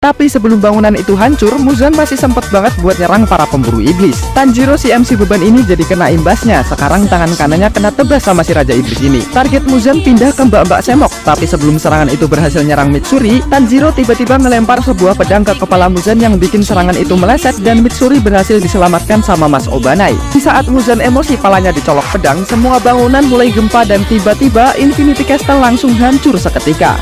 Tapi sebelum bangunan itu hancur, Muzan masih sempat banget buat nyerang para pemburu iblis. Tanjiro si MC beban ini jadi kena imbasnya. Sekarang tangan kanannya kena tebas sama si Raja Iblis ini. Target Muzan pindah ke Mbak-mbak Semok. Tapi sebelum serangan itu berhasil nyerang Mitsuri, Tanjiro tiba-tiba ngelempar sebuah pedang ke kepala Muzan yang bikin serangan itu meleset dan Mitsuri berhasil diselamatkan sama Mas Obanai. Di saat Muzan emosi palanya dicolok pedang, semua bangunan mulai gempa dan tiba-tiba Infinity Castle langsung hancur seketika.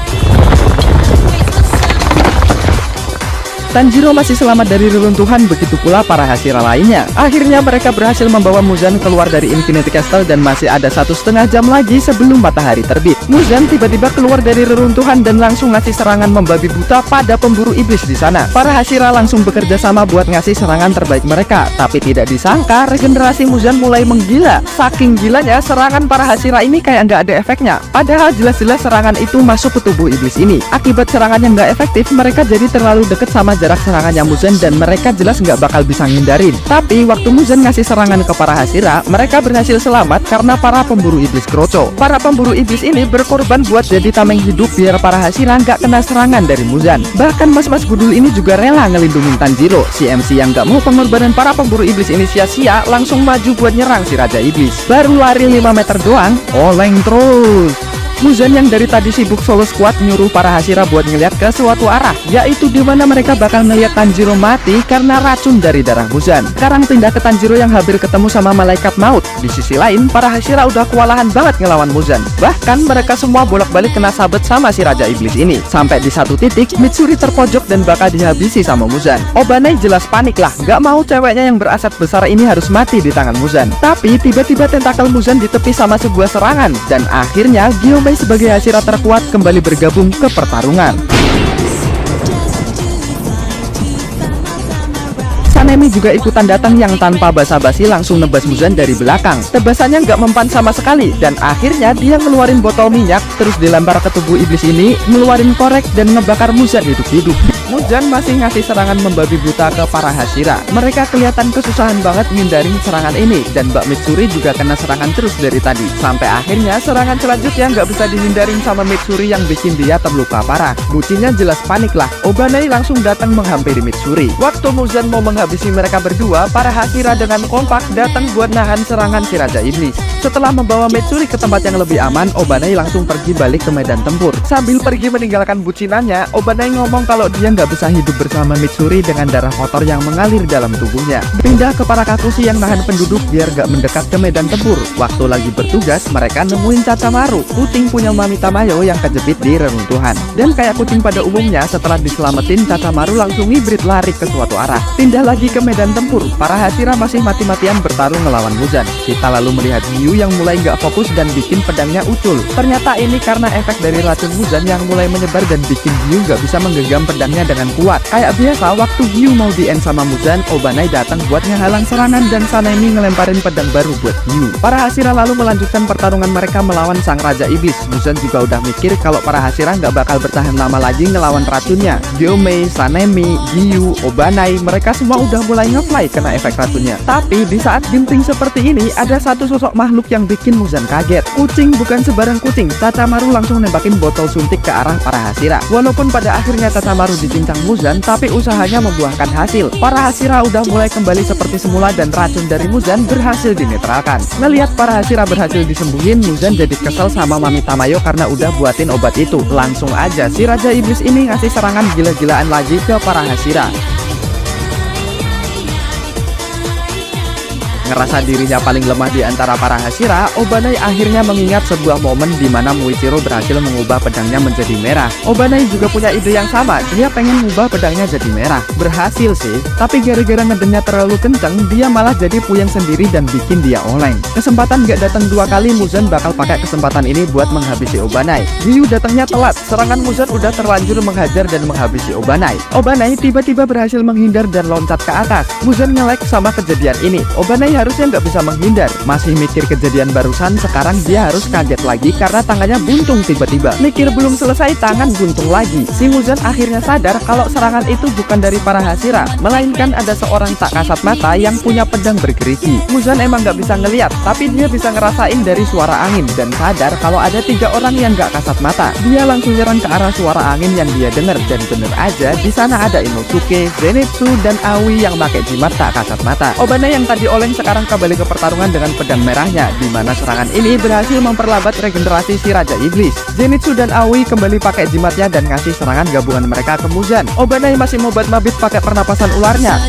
Tanjiro masih selamat dari reruntuhan, begitu pula para Hashira lainnya. Akhirnya mereka berhasil membawa Muzan keluar dari Infinity Castle dan masih ada 1,5 jam lagi sebelum matahari terbit. Muzan tiba-tiba keluar dari reruntuhan dan langsung ngasih serangan membabi buta pada pemburu iblis di sana. Para Hashira langsung bekerja sama buat ngasih serangan terbaik mereka, tapi tidak disangka regenerasi Muzan mulai menggila. Saking gilanya serangan para Hashira ini kayak nggak ada efeknya. Padahal jelas-jelas serangan itu masuk ke tubuh iblis ini. Akibat serangan yang nggak efektif, mereka jadi terlalu deket sama jarak serangannya Muzan dan mereka jelas nggak bakal bisa ngindarin. Tapi waktu Muzan ngasih serangan ke para Hashira, mereka berhasil selamat karena para pemburu iblis kroco. Para pemburu iblis ini berkorban buat jadi tameng hidup biar para Hashira nggak kena serangan dari Muzan. Bahkan mas-mas gudul ini juga rela ngelindungin Tanjiro. Si MC yang nggak mau pengorbanan para pemburu iblis ini sia-sia langsung maju buat nyerang si Raja Iblis. Baru lari 5 meter doang, oleng terus. Muzan yang dari tadi sibuk solo squad nyuruh para Hashira buat ngeliat ke suatu arah, yaitu dimana mereka bakal ngeliat Tanjiro mati karena racun dari darah Muzan. Sekarang pindah ke Tanjiro yang hampir ketemu sama malaikat maut. Di sisi lain, para Hashira udah kewalahan banget ngelawan Muzan. Bahkan mereka semua bolak-balik kena sabet sama si Raja Iblis ini. Sampai di satu titik, Mitsuri terpojok dan bakal dihabisi sama Muzan. Obanai jelas panik lah, gak mau ceweknya yang beraset besar ini harus mati di tangan Muzan. Tapi tiba-tiba tentakel Muzan ditepis sama sebuah serangan, dan akhirnya Gyomei sebagai Hashira terkuat kembali bergabung ke pertarungan. Sanemi juga ikutan datang yang tanpa basa-basi langsung nebas Muzan dari belakang. Tebasannya nggak mempan sama sekali dan akhirnya dia ngeluarin botol minyak terus dilempar ke tubuh iblis ini, ngeluarin korek dan ngebakar Muzan hidup-hidup. Muzan masih ngasih serangan membabi buta ke para Hashira. Mereka kelihatan kesusahan banget ngindarin serangan ini dan Mbak Mitsuri juga kena serangan terus dari tadi. Sampai akhirnya serangan selanjutnya nggak bisa dihindarin sama Mitsuri yang bikin dia terluka parah. Bucinya jelas panik lah. Obanai langsung datang menghampiri Mitsuri. Waktu Muzan mau menghabisi mereka berdua, para Hashira dengan kompak datang buat nahan serangan si Raja Iblis. Setelah membawa Mitsuri ke tempat yang lebih aman, Obanai langsung pergi balik ke medan tempur. Sambil pergi meninggalkan bucinannya, Obanai ngomong kalau dia nggak bisa hidup bersama Mitsuri dengan darah kotor yang mengalir dalam tubuhnya. Pindah ke para Kakushi yang nahan penduduk biar gak mendekat ke medan tempur. Waktu lagi bertugas, mereka nemuin Cacamaru, kucing punya Mami Tamayo yang kejepit di reruntuhan. Dan kayak kucing pada umumnya, setelah diselamatin, Cacamaru langsung hibrid lari ke suatu arah. Pindah lagi ke medan tempur, para Hashira masih mati-matian bertarung melawan Muzan. Kita lalu melihat Gyu yang mulai gak fokus dan bikin pedangnya ucul. Ternyata ini karena efek dari racun Muzan yang mulai menyebar dan bikin Gyu gak bisa menggenggam pedangnya dengan kuat. Kayak biasa, waktu Gyu mau di-end sama Muzan, Obanai datang buat ngehalang serangan dan Sanemi ngelemparin pedang baru buat Gyu. Para Hashira lalu melanjutkan pertarungan mereka melawan sang Raja Iblis. Muzan juga udah mikir kalau para Hashira nggak bakal bertahan lama lagi ngelawan racunnya. Gyomei, Sanemi, Gyu, Obanai, mereka semua udah mulai ngefly kena efek racunnya. Tapi di saat genting seperti ini, ada satu sosok makhluk yang bikin Muzan kaget. Kucing bukan sebarang kucing. Cacamaru langsung nembakin botol suntik ke arah para Hashira. Walaupun pada akhirnya Cacamaru dicincang Muzan, tapi usahanya membuahkan hasil. Para Hashira udah mulai kembali seperti semula dan racun dari Muzan berhasil dinetralkan. Ngelihat para Hashira berhasil disembuhin, Muzan jadi kesel sama Mami Tamayo karena udah buatin obat itu. Langsung aja si Raja Iblis ini ngasih serangan gila-gilaan lagi ke para Hashira. Ngerasa dirinya paling lemah di antara para Hashira, Obanai akhirnya mengingat sebuah momen di mana Muichiro berhasil mengubah pedangnya menjadi merah. Obanai juga punya ide yang sama, dia pengen mengubah pedangnya jadi merah. Berhasil sih, tapi gara-gara ngedengnya terlalu kenceng, dia malah jadi puyeng sendiri dan bikin dia oleng. Kesempatan gak datang 2 kali, Muzan bakal pakai kesempatan ini buat menghabisi Obanai. Gyu datangnya telat, serangan Muzan udah terlanjur menghajar dan menghabisi Obanai. Obanai tiba-tiba berhasil menghindar dan loncat ke atas. Muzan nge-lag sama kejadian ini. Obanai ini harusnya nggak bisa menghindar. Masih mikir kejadian barusan, sekarang dia harus kaget lagi karena tangannya buntung tiba-tiba. Mikir belum selesai, tangan buntung lagi. Si Muzan akhirnya sadar kalau serangan itu bukan dari para Hashira, melainkan ada seorang tak kasat mata yang punya pedang bergerigi. Muzan emang nggak bisa ngeliat, tapi dia bisa ngerasain dari suara angin dan sadar kalau ada 3 orang yang nggak kasat mata. Dia langsung nyerang ke arah suara angin yang dia dengar, dan bener aja di sana ada Inosuke, Zenitsu, dan Aoi yang pakai jimat tak kasat mata. Obana yang tadi oleng sekarang kembali ke pertarungan dengan pedang merahnya, di mana serangan ini berhasil memperlambat regenerasi si Raja Iblis. Zenitsu dan Aoi kembali pakai jimatnya dan ngasih serangan gabungan mereka ke Muzan. Obana yang masih mobat mabit pakai pernapasan ularnya.